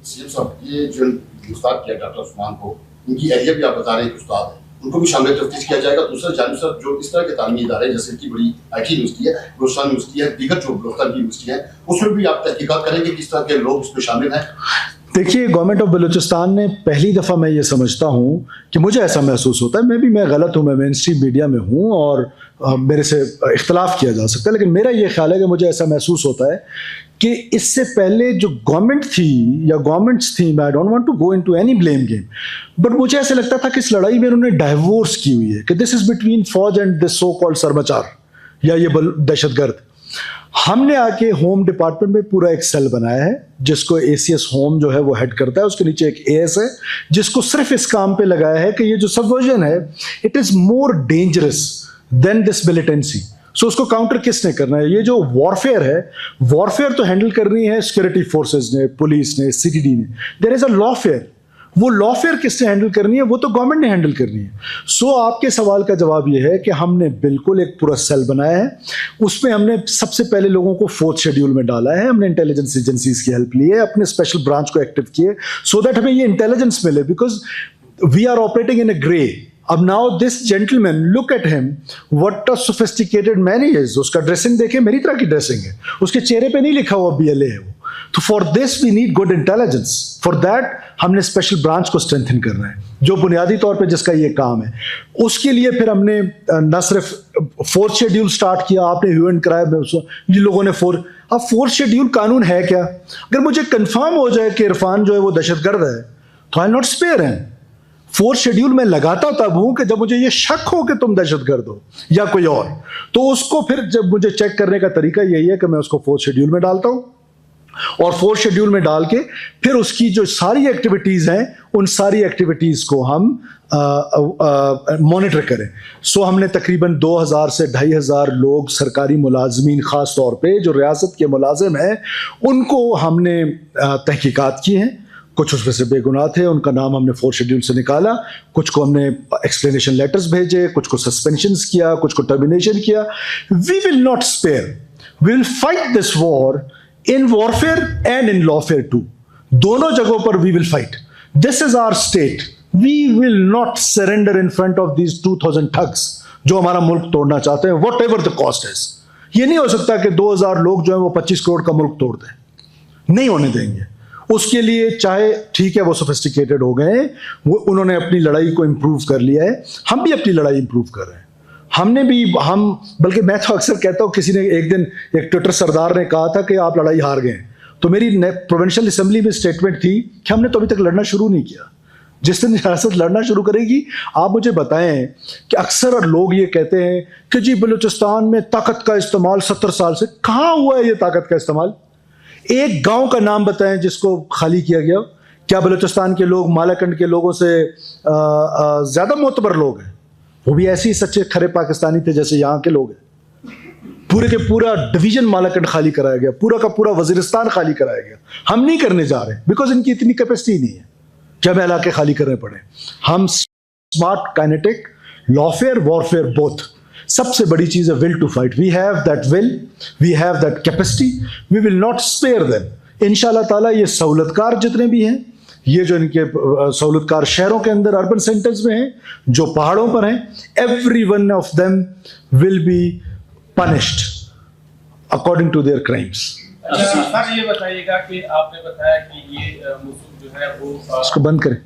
CM صاحب یہ جو گرفتار کیا ڈاکٹر عثمان کو، ان کی اہلیہ بھی آپ بتا رہے ہیں کہ استاد ہے، ان کو بھی شامل تفتیش کیا جائے گا. دوسرا جانب سر جو اس طرح کے تعلیمی ادارے جیسے کہ بڑی IT یونیورسٹی ہے، بلوچستان یونیورسٹی ہے، دیگر جو بلوچستان کی یونیورسٹی ہیں، اس میں بھی آپ تحقیقات کریں گے کس طرح کے لوگ اس میں شامل ہیں؟ دیکھیے گورنمنٹ آف بلوچستان نے پہلی دفعہ میں یہ سمجھتا ہوں کہ مجھے ایسا محسوس ہوتا ہے، میں غلط ہوں، میں مین اسٹریم میڈیا میں ہوں اور میرے سے اختلاف کیا جا سکتا ہے، لیکن میرا یہ خیال ہے کہ مجھے ایسا محسوس ہوتا ہے کہ اس سے پہلے جو گورنمنٹ تھی یا گورنمنٹس تھیں، میں I don't want to go into any blame game, but مجھے ایسا لگتا تھا کہ اس لڑائی میں انہوں نے ڈائیورس کی ہوئی ہے، کہ دس از بٹوین فوج اینڈ دس سو کالڈ سرمچار یا یہ دہشت گرد. ہم نے آ کے ہوم ڈپارٹمنٹ میں پورا ایک سیل بنایا ہے جس کو ACS ہوم جو ہے وہ ہیڈ کرتا ہے، اس کے نیچے ایک AS ہے جس کو صرف اس کام پہ لگایا ہے کہ یہ جو سبورژن ہے it is more dangerous than this militancy. So اس کو کاؤنٹر کس نے کرنا ہے؟ یہ جو وارفیئر ہے، وارفیئر تو ہینڈل کرنی ہے سیکورٹی فورسز نے، پولیس نے، CTD نے. دیر از اے لافیئر. وہ لافیئر کس نے ہینڈل کرنی ہے؟ وہ تو گورنمنٹ نے ہینڈل کرنی ہے. سو آپ کے سوال کا جواب یہ ہے کہ ہم نے بالکل ایک پورا سیل بنایا ہے، اس میں ہم نے سب سے پہلے لوگوں کو 4th شیڈیول میں ڈالا ہے، ہم نے انٹیلیجنس ایجنسیز کی ہیلپ لی ہے، اپنے اسپیشل برانچ کو ایکٹیو کیے سو دیٹ ہمیں یہ انٹیلیجنس ملے، because we are operating in a grey. اب now this gentleman look at him what a sophisticated man he is. اس کا ڈریسنگ دیکھیں، میری طرح کی ڈریسنگ ہے، اس کے چہرے پہ نہیں لکھا ہوا BLA ہے وہ. تو for this we need good intelligence. For that ہم نے اسپیشل برانچ کو اسٹرینتھن کرنا ہے جو بنیادی طور پہ جس کا یہ کام ہے. اس کے لیے پھر ہم نے نہ صرف 4th شیڈیول اسٹارٹ کیا، آپ نے ایونٹ کرایا، جن لوگوں نے اب 4th شیڈیول قانون ہے کیا؟ اگر مجھے کنفرم ہو جائے کہ عرفان جو ہے وہ دہشت گرد ہے تو آئی ناٹ اسپیئر ہیں. 4th شیڈیول میں لگاتا تب ہوں کہ جب مجھے یہ شک ہو کہ تم دہشت گرد ہو یا کوئی اور، تو اس کو پھر جب مجھے چیک کرنے کا طریقہ یہی ہے کہ میں اس کو 4th شیڈیول میں ڈالتا ہوں، اور 4th شیڈیول میں ڈال کے پھر اس کی جو ساری ایکٹیویٹیز ہیں ان ساری ایکٹیویٹیز کو ہم مانیٹر کریں. سو ہم نے تقریباً 2000 سے 2500 لوگ سرکاری ملازمین، خاص طور پہ جو ریاست کے ملازم ہیں، ان کو ہم نے تحقیقات کی ہیں. کچھ اس میں سے بے گناہ تھے، ان کا نام ہم نے 4th شیڈیول سے نکالا، کچھ کو ہم نے ایکسپلینیشن لیٹرز بھیجے، کچھ کو سسپینشنز کیا، کچھ کو ٹرمینیشن کیا. We will not spare. We will fight this war in warfare and in lawfare too. دونوں جگہوں پر we will fight. This is our state. We will not surrender in front of these 2000 thugs جو ہمارا ملک توڑنا چاہتے ہیں whatever the cost is. یہ نہیں ہو سکتا کہ 2000 لوگ جو ہیں وہ 25 کروڑ کا ملک توڑ دیں، نہیں ہونے دیں گے. اس کے لیے چاہے ٹھیک ہے وہ سوفسٹیکیٹڈ ہو گئے ہیں، وہ انہوں نے اپنی لڑائی کو امپروو کر لیا ہے، ہم بھی اپنی لڑائی امپروو کر رہے ہیں. بلکہ میں تو اکثر کہتا ہوں، کسی نے ایک دن ایک ٹویٹر سردار نے کہا تھا کہ آپ لڑائی ہار گئے ہیں، تو میری پروونشل اسمبلی میں اسٹیٹمنٹ تھی کہ ہم نے تو ابھی تک لڑنا شروع نہیں کیا. جس دن ریاست لڑنا شروع کرے گی، آپ مجھے بتائیں کہ اکثر لوگ یہ کہتے ہیں کہ جی بلوچستان میں طاقت کا استعمال 70 سال سے، کہاں ہوا ہے یہ طاقت کا استعمال؟ ایک گاؤں کا نام بتائیں جس کو خالی کیا گیا. کیا بلوچستان کے لوگ مالاکنڈ کے لوگوں سے زیادہ معتبر لوگ ہیں؟ وہ بھی ایسے ہی سچے کھرے پاکستانی تھے جیسے یہاں کے لوگ ہیں. پورے کے پورا ڈویژن مالاکنڈ خالی کرایا گیا، پورا کا پورا وزیرستان خالی کرایا گیا. ہم نہیں کرنے جا رہے بیکاز ان کی اتنی کیپیسٹی نہیں ہے کہ ہمیں علاقے خالی کرنے پڑے. ہم smart, kinetic, lawfare, warfare both. سب سے بڑی چیز ہے will to fight. We have that will, we have that capacity, we will not spare them. ان شاء اللہ تعالیٰ یہ سہولت کار جتنے بھی ہیں، یہ جو ان کے سہولت کار شہروں کے اندر اربن سینٹرز میں ہیں، جو پہاڑوں پر ہیں، every one of them will be punished according to their crimes. Sir یہ بتائیے گا کہ آپ نے بتایا کہ یہ موضوع جو ہے وہ اس کو بند کریں،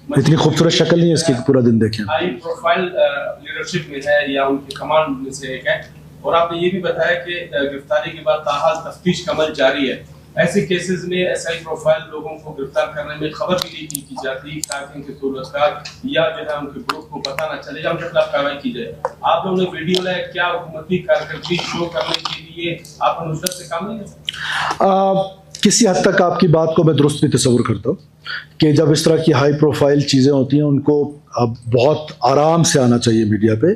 اتنی خوبصورت شکل نہیں ہے اس کی، پورا دن دیکھیں. ہائی پروفائل لیڈرشپ میں ہے یا ان کی کمانڈ میں سے ایک ہے، اور آپ نے یہ بھی بتایا کہ گرفتاری کے بعد تاحال تفتیش کا عمل جاری ہے. ایسے کیسز میں ایسا ہی پروفائل لوگوں کو گرفتار کرنے میں خبر بھی نہیں کی جاتی تاکہ ان کے سہولتکار یا جو ہے ان کے گروپ کو پتہ نہ چلے یا ان کے خلاف کارروائی کی جائے. آپ لوگوں نے ویڈیو لائے، کیا حکومتی کارکردگی شو کرنے کے لیے آپ نے نصرت سے کام نہیں کیا؟ کسی حد تک آپ کی بات کو میں درست بھی تصور کرتا ہوں کہ جب اس طرح کی ہائی پروفائل چیزیں ہوتی ہیں ان کو اب بہت آرام سے آنا چاہیے میڈیا پہ،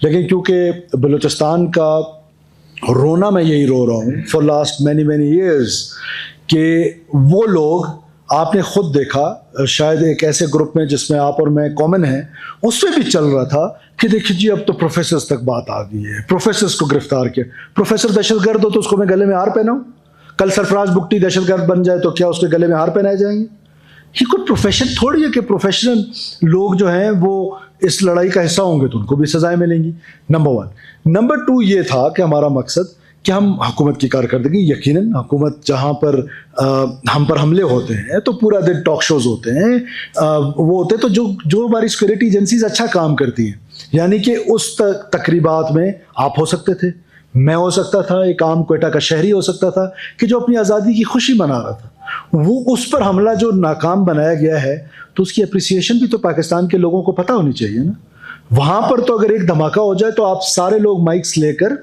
لیکن کیونکہ بلوچستان کا رونا میں یہی رو رہا ہوں فار لاسٹ مینی ایئرز کہ وہ لوگ، آپ نے خود دیکھا شاید ایک ایسے گروپ میں جس میں آپ اور میں کامن ہیں، اس میں بھی چل رہا تھا کہ دیکھیے جی اب تو پروفیسرز تک بات آ گئی ہے، پروفیسرز کو گرفتار کیا. پروفیسر دہشت گرد ہو تو اس کو میں گلے میں ہار پہناؤں؟ کل سرفراز بگٹی دہشت گرد بن جائے تو کیا اس کے گلے میں ہار پہنائے جائیں گے؟ یہ کوئی پروفیشن تھوڑی ہے کہ پروفیشنل لوگ جو ہیں وہ اس لڑائی کا حصہ ہوں گے تو ان کو بھی سزائیں ملیں گی. نمبر 1. نمبر 2 یہ تھا کہ ہمارا مقصد کہ ہم حکومت کی کارکردگی، یقیناً حکومت جہاں پر ہم پر حملے ہوتے ہیں تو پورا دن ٹاک شوز ہوتے ہیں، وہ ہوتے تو جو ہماری سیکورٹی ایجنسیز اچھا کام کرتی ہیں، یعنی کہ اس تقریبات میں آپ ہو سکتے تھے، میں ہو سکتا تھا، ایک عام کوئٹہ کا شہری ہو سکتا تھا کہ جو اپنی آزادی کی خوشی منا رہا تھا. وہ اس پر حملہ جو ناکام بنایا گیا ہے تو اس کی اپریسیشن بھی تو پاکستان کے لوگوں کو پتہ ہونی چاہیے نا. وہاں پر تو اگر ایک دھماکہ ہو جائے تو آپ سارے لوگ مائکس لے کر،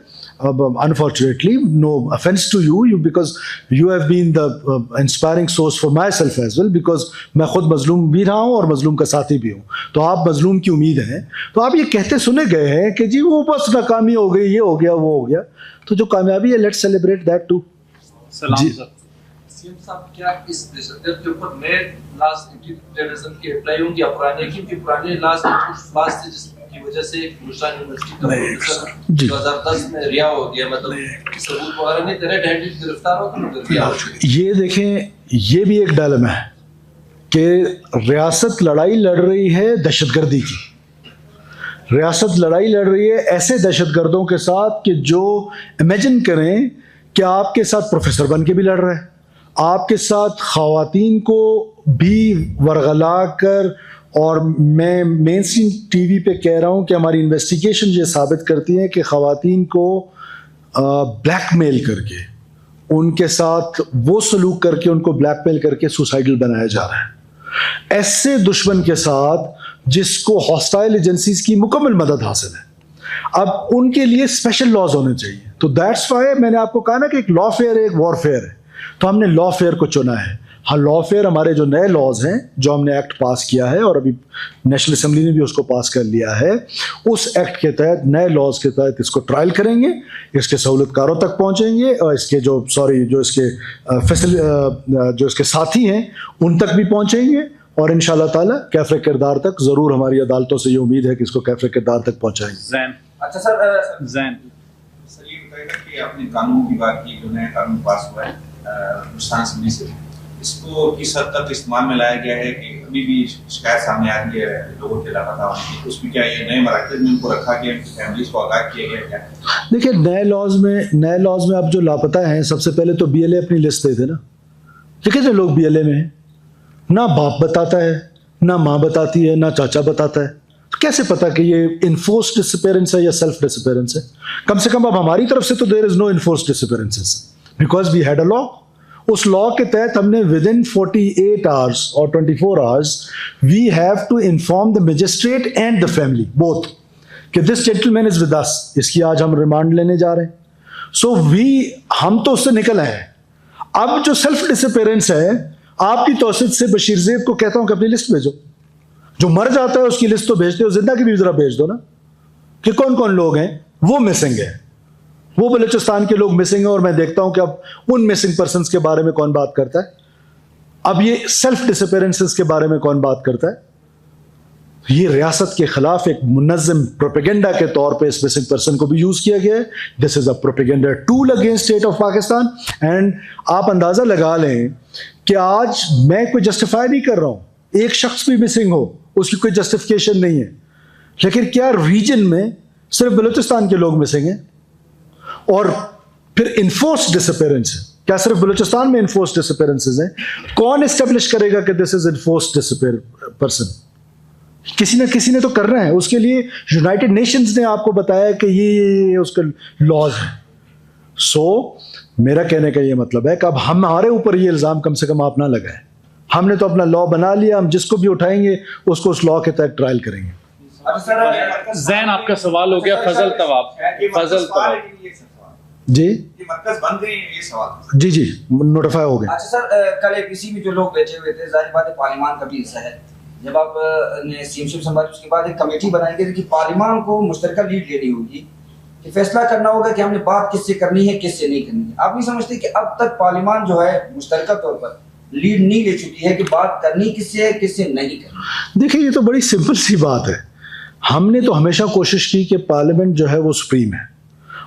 unfortunately, no offense to you because you have been the inspiring source for myself as well, because میں خود مظلوم بھی رہا ہوں اور مظلوم کا ساتھی بھی ہوں. تو آپ مظلوم کی امید ہیں تو آپ یہ کہتے سنے گئے ہیں کہ جی وہ بس ناکامی ہو گئی، یہ ہو گیا، وہ ہو گیا. تو جو کامیابی ہے لیٹس سیلیبریٹ دیٹ ٹو. سلام سر. سیم صاحب کیا اس دہشت کے اوپر نئے لاز اینٹی ٹیررزم کے اپلائی ہوں گے یا پرانے، کیونکہ پرانے لاز تھے جس کی وجہ سے گلشن یونیورسٹی کا پروفیسر 2010 میں رہا ہو گیا، مطلب ثبوت وغیرہ نہیں، ریڈ ہینڈڈ گرفتار ہو تو رہا ہو. یہ دیکھیں یہ بھی ایک ڈائلما ہے کہ ریاست لڑائی لڑ رہی ہے دہشت گردی کی، ریاست لڑائی لڑ رہی ہے ایسے دہشت گردوں کے ساتھ کہ جو امیجن کریں کہ آپ کے ساتھ پروفیسر بن کے بھی لڑ رہے ہیں، آپ کے ساتھ خواتین کو بھی ورغلا کر، اور میں مین اسٹریم ٹی وی پہ کہہ رہا ہوں کہ ہماری انویسٹیگیشن یہ ثابت کرتی ہے کہ خواتین کو بلیک میل کر کے، ان کے ساتھ وہ سلوک کر کے، ان کو بلیک میل کر کے سوسائڈل بنایا جا رہا ہے. ایسے دشمن کے ساتھ جس کو ہاسٹائل ایجنسیز کی مکمل مدد حاصل ہے، اب ان کے لیے اسپیشل لاز ہونے چاہیے. تو دیٹس وائی میں نے آپ کو کہا نا کہ ایک لا فیئر ہے، ایک وار فیئر ہے، تو ہم نے لا فیئر کو چنا ہے. ہاں لا فیئر ہمارے جو نئے لاز ہیں جو ہم نے ایکٹ پاس کیا ہے اور ابھی نیشنل اسمبلی نے بھی اس کو پاس کر لیا ہے، اس ایکٹ کے تحت، نئے لاز کے تحت اس کو ٹرائل کریں گے، اس کے سہولت کاروں تک پہنچیں گے اور اس کے جو اس کے ساتھی ہیں ان تک بھی پہنچیں گے، اور انشاءاللہ تعالیٰ کیفر کردار تک ضرور ہماری عدالتوں سے یہ امید ہے کہ اس کو کیفر کردار تک پہنچائیں گے. اچھا سر، سر یہ بتائیے گا کہ آپ نے قانون کی بات کی، جو نیا قانون پاس ہوا ہے ہندوستان اسمبلی سے، اس کو کس حد تک استعمال میں لایا گیا ہے کہ ابھی بھی شکایت سامنے آ رہی ہے لوگوں کے لاپتہ ہونے کی، اس میں کیا یہ نئے مراکز میں ان کو رکھا گیا، فیملیز کو آگاہ کیا گیا کیا؟ دیکھیے نئے لاز میں اب جو لاپتہ ہیں، سب سے پہلے تو بی ایل اے اپنی لسٹ دے تھے نا، کتنے لوگ بی ایل اے میں ہیں، نہ باپ بتاتا ہے، نہ ماں بتاتی ہے، نہ چاچا بتاتا ہے. کیسے پتا کہ یہ انفورس ڈسپیرنس ہے یا سیلف ڈسپیرنس ہے؟ کم سے کم اب ہماری طرف سے تو there is no enforced disappearance because we had a law. اس لا کے تحت ہم نے ود ان 48 hours اور 24 hours we have to inform the magistrate and the family both کہ this gentle is with us, اس کی آج ہم ریمانڈ لینے جا رہے ہیں. سو ہم تو اس سے نکل آئے ہیں. اب جو سیلف ڈسپیرنس ہے، آپ کی توسط سے بشیر زیب کو کہتا ہوں کہ اپنی لسٹ بھیجو، جو مر جاتا ہے اس کی لسٹ تو بھیجتے ہو، زندہ کی بھی ذرا بھیج دو نا کہ کون کون لوگ ہیں وہ مسنگ ہیں. وہ بلوچستان کے لوگ مسنگ ہیں اور میں دیکھتا ہوں کہ اب ان مسنگ پرسنس کے بارے میں کون بات کرتا ہے. اب یہ سیلف ڈسپیرنسز کے بارے میں کون بات کرتا ہے؟ یہ ریاست کے خلاف ایک منظم پروپیگنڈا کے طور پہ اس مسنگ پرسن کو بھی یوز کیا گیا ہے. This is a propaganda tool against state of Pakistan. And آپ اندازہ لگا لیں کہ آج میں کوئی جسٹیفائی نہیں کر رہا ہوں، ایک شخص بھی مسنگ ہو اس کی کوئی جسٹیفیکیشن نہیں ہے، لیکن کیا ریجن میں صرف بلوچستان کے لوگ مسنگ ہیں؟ اور پھر انفورس ڈسپیرنس ہے، کیا صرف بلوچستان میں انفورس ڈسپیرنسز ہیں؟ کون اسٹیبلش کرے گا کہ دس از انفورس ڈسپیئر پرسن؟ کسی نہ کسی نے تو کر رہے ہیں. اس کے لیے یونائٹڈ نیشنز نے آپ کو بتایا کہ یہ اس کے لاز ہیں. سو میرا کہنے کا یہ مطلب ہے کہ اب ہمارے اوپر یہ الزام کم سے کم آپ نہ لگائیں. ہم نے تو اپنا لا بنا لیا، ہم جس کو بھی اٹھائیں گے اس کو اس لا کے تحت ٹرائل کریں گے. زین آپ کا سوال ہو گیا. فضل طواب جی مرکز بن گئے ہیں، یہ سوال جی نوٹیفائی ہو گئے. اچھا سر، کل کسی بھی جو لوگ بیٹھے ہوئے تھے، ظاہر بات ہے پارلیمان کا بھی حصہ ہے، جب آپ نے سی ایم شپ سنبھالی اس کے بعد ایک کمیٹی بنائی گئی کہ پارلیمان کو مشترکہ لیڈ لینی ہوگی، کہ فیصلہ کرنا ہوگا کہ ہم نے بات کس سے کرنی ہے کس سے نہیں کرنی ہے. آپ نہیں سمجھتے کہ اب تک پارلیمان جو ہے مشترکہ طور پر لیڈ نہیں لے چکی ہے کہ بات کرنی کس سے ہے کس سے نہیں کرنی؟ دیکھیں یہ تو بڑی سمپل سی بات ہے. ہم نے تو ہمیشہ کوشش کی کہ پارلیمنٹ جو ہے وہ سپریم ہے،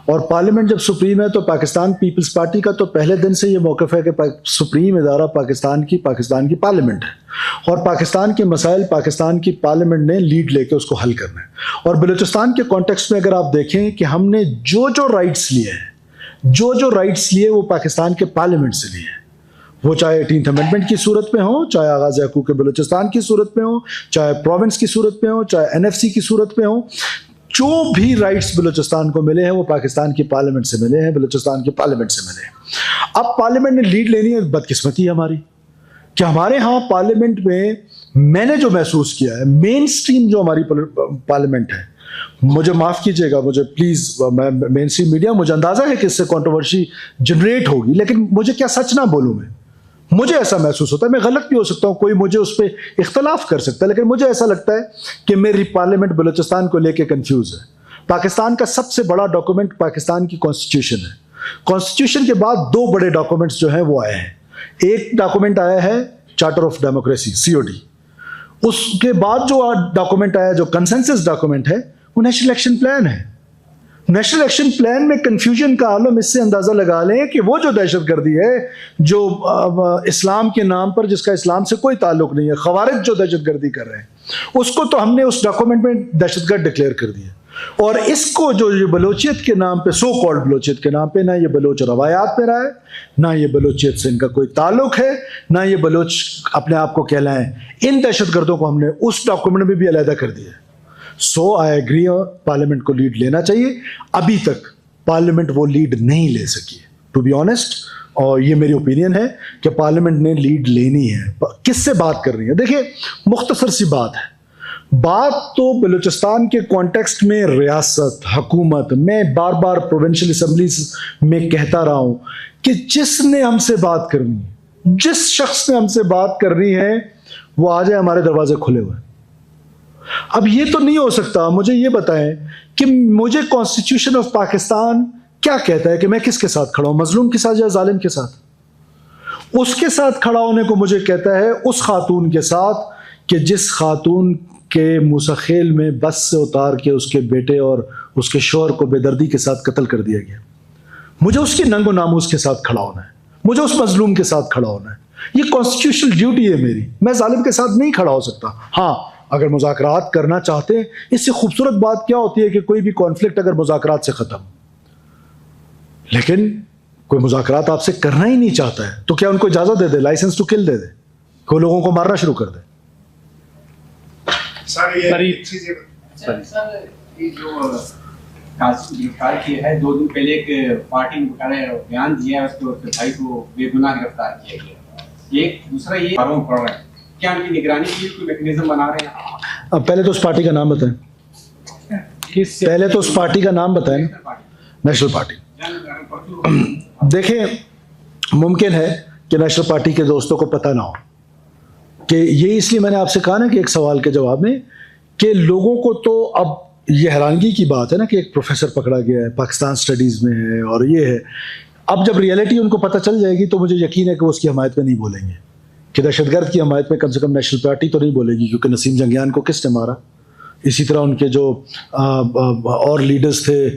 اور پارلیمنٹ جب سپریم ہے تو پاکستان پیپلز پارٹی کا تو پہلے دن سے یہ موقف ہے کہ سپریم ادارہ پاکستان کی پارلیمنٹ ہے، اور پاکستان کے مسائل پاکستان کی پارلیمنٹ نے لیڈ لے کے اس کو حل کرنا ہے۔ اور بلوچستان کے کانٹیکسٹ میں اگر آپ دیکھیں کہ ہم نے جو رائٹس لیے ہیں، جو رائٹس لیے وہ پاکستان کے پارلیمنٹ سے لیے ہیں، وہ چاہے 18th امینڈمنٹ کی صورت میں ہوں، چاہے آغاز حقوق بلوچستان کی صورت میں ہوں، چاہے پروونس کی صورت میں ہوں، چاہے NFC کی صورت میں ہوں، جو بھی رائٹس بلوچستان کو ملے ہیں وہ پاکستان کی پارلیمنٹ سے ملے ہیں، بلوچستان کی پارلیمنٹ سے ملے ہیں۔ اب پارلیمنٹ نے لیڈ لینی ہے، بدقسمتی ہے ہماری کہ ہمارے ہاں پارلیمنٹ میں نے جو محسوس کیا ہے، مین سٹریم جو ہماری پارلیمنٹ ہے، مجھے معاف کیجئے گا، مجھے پلیز، مین سٹریم میڈیا، مجھے اندازہ ہے کہ اس سے کنٹروورسی جنریٹ ہوگی، لیکن مجھے کیا سچ نہ بولوں میں، مجھے ایسا محسوس ہوتا ہے، میں غلط بھی ہو سکتا ہوں، کوئی مجھے اس پہ اختلاف کر سکتا ہے، لیکن مجھے ایسا لگتا ہے کہ میری پارلیمنٹ بلوچستان کو لے کے کنفیوز ہے۔ پاکستان کا سب سے بڑا ڈاکومنٹ پاکستان کی کانسٹیٹیوشن ہے، کانسٹیٹیوشن کے بعد 2 بڑے ڈاکومنٹس جو ہیں وہ آئے ہیں۔ ایک ڈاکومنٹ آیا ہے چارٹر آف ڈیموکریسی COD، اس کے بعد جو ڈاکومنٹ آیا جو کنسنسس ڈاکومنٹ ہے وہ نیشنل ایکشن پلان ہے۔ نیشنل ایکشن پلان میں کنفیوژن کا عالم اس سے اندازہ لگا لیں کہ وہ جو دہشت گردی ہے جو اسلام کے نام پر، جس کا اسلام سے کوئی تعلق نہیں ہے، خوارج جو دہشت گردی کر رہے ہیں، اس کو تو ہم نے اس ڈاکومنٹ میں دہشت گرد ڈکلیئر کر دیا، اور اس کو جو یہ بلوچیت کے نام پہ، سو کالڈ بلوچیت کے نام پہ، نہ یہ بلوچ روایات میں رہا ہے، نہ یہ بلوچیت سے ان کا کوئی تعلق ہے، نہ یہ بلوچ اپنے آپ کو کہلائیں، ان دہشت گردوں کو ہم نے اس ڈاکومنٹ میں بھی علیحدہ کر دیا ہے۔ سو آئی ایگری، پارلیمنٹ کو لیڈ لینا چاہیے، ابھی تک پارلیمنٹ وہ لیڈ نہیں لے سکی ٹو بی آنیسٹ، اور یہ میری اوپینین ہے کہ پارلیمنٹ نے لیڈ لینی ہے۔ کس سے بات کر رہی ہے؟ دیکھیں، مختصر سی بات ہے، بات تو بلوچستان کے کانٹیکسٹ میں ریاست، حکومت، میں بار بار پروونشل اسمبلیز میں کہتا رہا ہوں کہ جس نے ہم سے بات کرنی ہے، جس شخص نے ہم سے بات کرنی ہے، وہ آ جائے، ہمارے دروازے کھلے ہوئے۔ اب یہ تو نہیں ہو سکتا، مجھے یہ بتائیں کہ مجھے کانسٹیٹیوشن آف پاکستان کیا کہتا ہے کہ میں کس کے ساتھ کھڑا ہوں، مظلوم کے ساتھ یا ظالم کے ساتھ؟ اس کے ساتھ کھڑا ہونے کو مجھے کہتا ہے اس خاتون کے ساتھ کہ جس خاتون کے موسیخیل میں بس سے اتار کے اس کے بیٹے اور اس کے شوہر کو بے دردی کے ساتھ قتل کر دیا گیا۔ مجھے اس کی ننگ و ناموس کے ساتھ کھڑا ہونا ہے، مجھے اس مظلوم کے ساتھ کھڑا ہونا ہے، یہ کانسٹیٹیوشنل ڈیوٹی ہے میری۔ میں ظالم کے ساتھ نہیں کھڑا ہو سکتا۔ ہاں، اگر مذاکرات کرنا چاہتے ہیں، اس سے خوبصورت بات کیا ہوتی ہے کہ کوئی بھی کانفلکٹ اگر مذاکرات سے ختم، لیکن کوئی مذاکرات آپ سے کرنا ہی نہیں چاہتا ہے تو کیا ان کو اجازت دے دے، لائسنس ٹو کل دے دے، کوئی لوگوں کو مارنا شروع کر دے؟ گرفتار کیا ہے 2 دن پہلے ایک پارٹی نے بیان دیا ہے، اس کے بھائی کو بے گناہ گرفتار کیا گیا۔ ایک دوسرا یہ فارم پڑ رہا ہے، کیا ان کی نگرانی کے لیے کوئی میکنزم بنا رہے ہیں؟ اب پہلے تو اس پارٹی کا نام بتائیں، پہلے تو اس پارٹی کا نام بتائیں، نیشنل پارٹی۔ دیکھیں، ممکن ہے کہ نیشنل پارٹی کے دوستوں کو پتہ نہ ہو کہ یہ، اس لیے میں نے آپ سے کہا نا کہ ایک سوال کے جواب میں کہ لوگوں کو تو اب یہ حیرانگی کی بات ہے نا کہ ایک پروفیسر پکڑا گیا ہے، پاکستان سٹڈیز میں ہے، اور یہ ہے، اب جب ریئلٹی ان کو پتہ چل جائے گی تو مجھے یقین ہے کہ وہ اس کی حمایت میں نہیں بولیں گے، کہ دہشت گرد کی حمایت میں کم سے کم نیشنل پارٹی تو نہیں بولے گی، کیونکہ نسیم جنگیان کو کس نے مارا؟ اسی طرح ان کے جو اور لیڈرز تھے،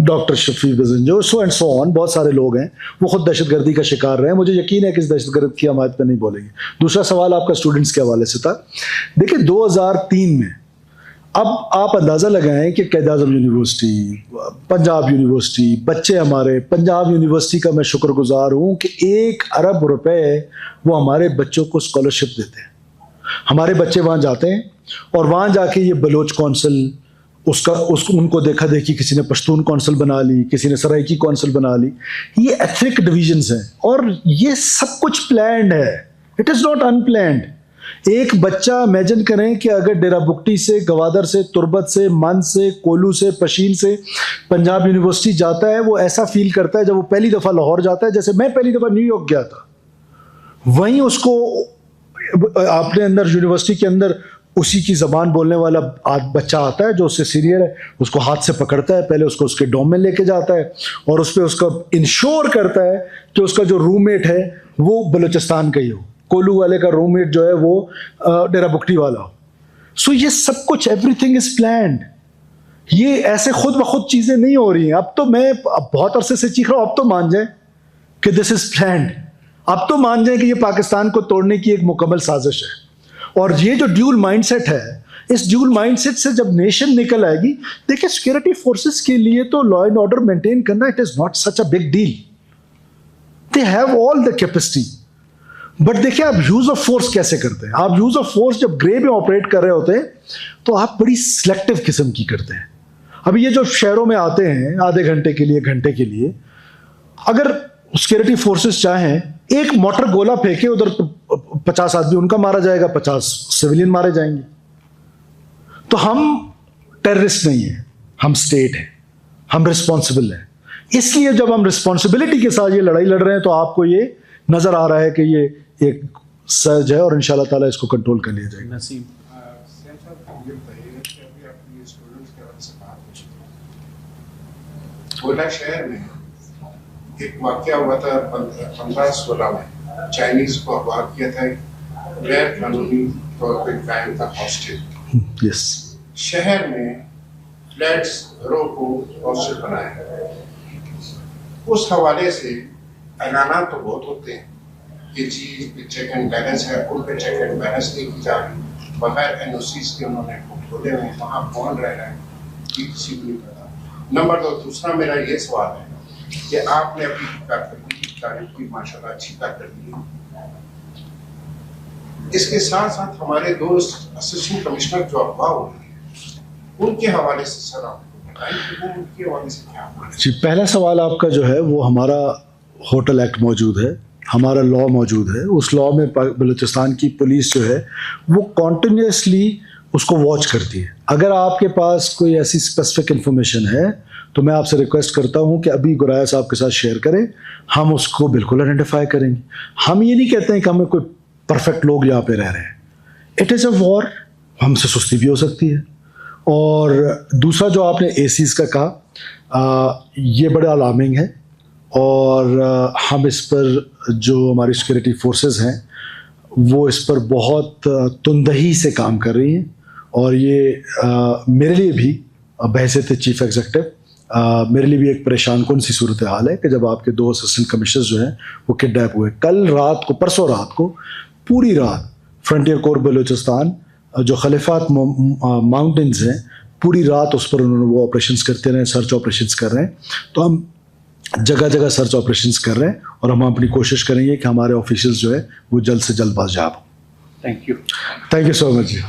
doctor Shafi Bizenjo, so and so on, بہت سارے لوگ ہیں، وہ خود دہشت گردی کا شکار رہے ہیں، مجھے یقین ہے کہ اس دہشت گرد کی حمایت میں نہیں بولیں گے۔ دوسرا سوال آپ کا اسٹوڈنٹس کے حوالے سے تھا۔ دیکھیں، 2003 میں، اب آپ اندازہ لگائیں کہ قائد اعظم یونیورسٹی، پنجاب یونیورسٹی، بچے ہمارے پنجاب یونیورسٹی کا میں شکر گزار ہوں کہ 1 ارب روپے وہ ہمارے بچوں کو اسکالرشپ دیتے ہیں۔ ہمارے بچے وہاں جاتے ہیں اور وہاں جا کے یہ بلوچ کونسل، ان کو دیکھا دیکھی کسی نے پشتون کونسل بنا لی، کسی نے سرائکی کونسل بنا لی، یہ ایتھنک ڈویژنز ہیں، اور یہ سب کچھ پلانڈ ہے، it is not in planned. ایک بچہ امیجن کریں کہ اگر ڈیرہ بگٹی سے، گوادر سے، تربت سے، مند سے، کولو سے، پشین سے پنجاب یونیورسٹی جاتا ہے، وہ ایسا فیل کرتا ہے جب وہ پہلی دفعہ لاہور جاتا ہے جیسے میں پہلی دفعہ نیو یارک گیا تھا۔ وہیں اس کو اپنے اندر یونیورسٹی کے اندر اسی کی زبان بولنے والا بچہ آتا ہے جو اس سے سینئر ہے، اس کو ہاتھ سے پکڑتا ہے، پہلے اس کو اس کے ڈوم میں لے کے جاتا ہے اور اس پہ اس کا انشور کرتا ہے کہ اس کا جو روم میٹ ہے وہ بلوچستان کا ہی ہو، کولو والے کا روم میٹ جو ہے وہ ڈیرہ بگٹی والا ہو۔ سو یہ سب کچھ ایوری تھنگ از پلانڈ، یہ ایسے خود بخود چیزیں نہیں ہو رہی ہیں. اب تو میں بہت عرصے سے چیخ رہا ہوں, اب تو مان جائیں کہ دس از پلانڈ. اب تو مان جائیں کہ یہ پاکستان کو توڑنے کی ایک مکمل سازش ہے. اور یہ جو ڈیول مائنڈ سیٹ ہے, اس ڈیول مائنڈ سیٹ سے جب نیشن نکل آئے گی, دیکھیں سیکورٹی فورسز کے لیے تو لا اینڈ آرڈر مینٹین کرنا it is not such a big deal. They have all the capacity. But دیکھیں آپ یوز آف فورس کیسے کرتے ہیں. آپ یوز آف فورس جب گرے میں آپریٹ کر رہے ہوتے ہیں تو آپ بڑی سلیکٹو قسم کی کرتے ہیں. ابھی یہ جو شہروں میں آتے ہیں آدھے گھنٹے کے لیے, گھنٹے کے لیے, اگر سیکورٹی فورسز چاہیں ایک موٹر گولا پھینکے, ادھر 50 آدمی ان کا مارا جائے گا, 50 سویلین مارے جائیں گے. تو ہم ٹیررسٹ نہیں ہیں, ہم اسٹیٹ ہیں, ہم رسپانسبل ہیں. اس لیے جب ہم رسپانسبلٹی کے ساتھ یہ لڑائی لڑ رہے ہیں تو آپ کو یہ نظر آ رہا ہے کہ یہ ایک سرج ہے اور انشاءاللہ تعالیٰ اس کو کنٹرول کر لیا جائے گا. نسیم گولا شہر میں ایک واقعہ ہوا تھا 15-16 میں, چائنیز کو اغوا کیا تھا, غیر قانونی طور پہ قائم تھا ہاسٹل. یس. شہر میں فلیٹس گھروں کو ہاسٹل بنایا. اس حوالے سے اعلانات تو بہت ہوتے ہیں کہ جی چیک اینڈ بیلنس ہے, ان پہ چیک اینڈ بیلنس نہیں کی جا رہی, بغیر این او سیز کے انہوں نے کھولے ہوئے ہیں, وہاں کون رہ رہا ہے یہ کسی کو نہیں پتا. نمبر 2, دوسرا میرا یہ سوال ہے کہ آپ نے اپنی کارکردگی کی تعریف کی, ماشاء اللہ اچھی کارکردگی ہے. اس کے ساتھ ساتھ ہمارے دوست اسسٹنٹ کمشنر جو اغوا ہوئے ہیں ان کے حوالے سے سر آپ بتائیں کہ وہ ان کے حوالے سے کیا ہوا. جی, پہلا سوال آپ کا جو ہے وہ ہمارا ہوٹل ایکٹ موجود ہے, ہمارا لا موجود ہے. اس لا میں بلوچستان کی پولیس جو ہے وہ کنٹینیوسلی اس کو واچ کرتی ہے. اگر آپ کے پاس کوئی ایسی اسپیسیفک انفارمیشن ہے تو میں آپ سے ریکویسٹ کرتا ہوں کہ ابھی گریا صاحب کے ساتھ شیئر کریں, ہم اس کو بالکل آئیڈینٹیفائی کریں گے. ہم یہ نہیں کہتے ہیں کہ ہمیں کوئی پرفیکٹ لوگ یہاں پہ رہ رہے ہیں. اٹ از اے وار, ہم سے سستی بھی ہو سکتی ہے. اور دوسرا جو آپ نے اے سیز کا کہا, یہ بڑا الارمنگ ہے, اور ہم اس پر جو ہماری سیکورٹی فورسز ہیں وہ اس پر بہت تندہی سے کام کر رہی ہیں. اور یہ میرے لیے بھی بحیثیت چیف ایگزیکٹو میرے لیے بھی ایک پریشان کن سی صورتحال ہے کہ جب آپ کے 2 اسسٹنٹ کمشنرز جو ہیں وہ کڈنیپ ہوئے. کل رات کو, پرسوں رات کو, پوری رات فرنٹیئر کور بلوچستان جو خلیفات ماؤنٹینز ہیں, پوری رات اس پر انہوں نے وہ آپریشنز کرتے رہے, سرچ آپریشنز کر رہے ہیں. تو ہم جگہ جگہ سرچ آپریشنز کر رہے ہیں اور ہم اپنی کوشش کریں گے کہ ہمارے آفیشلز جو ہے وہ جلد سے جلد بازیاب ہوں. Thank you. Thank you so much G.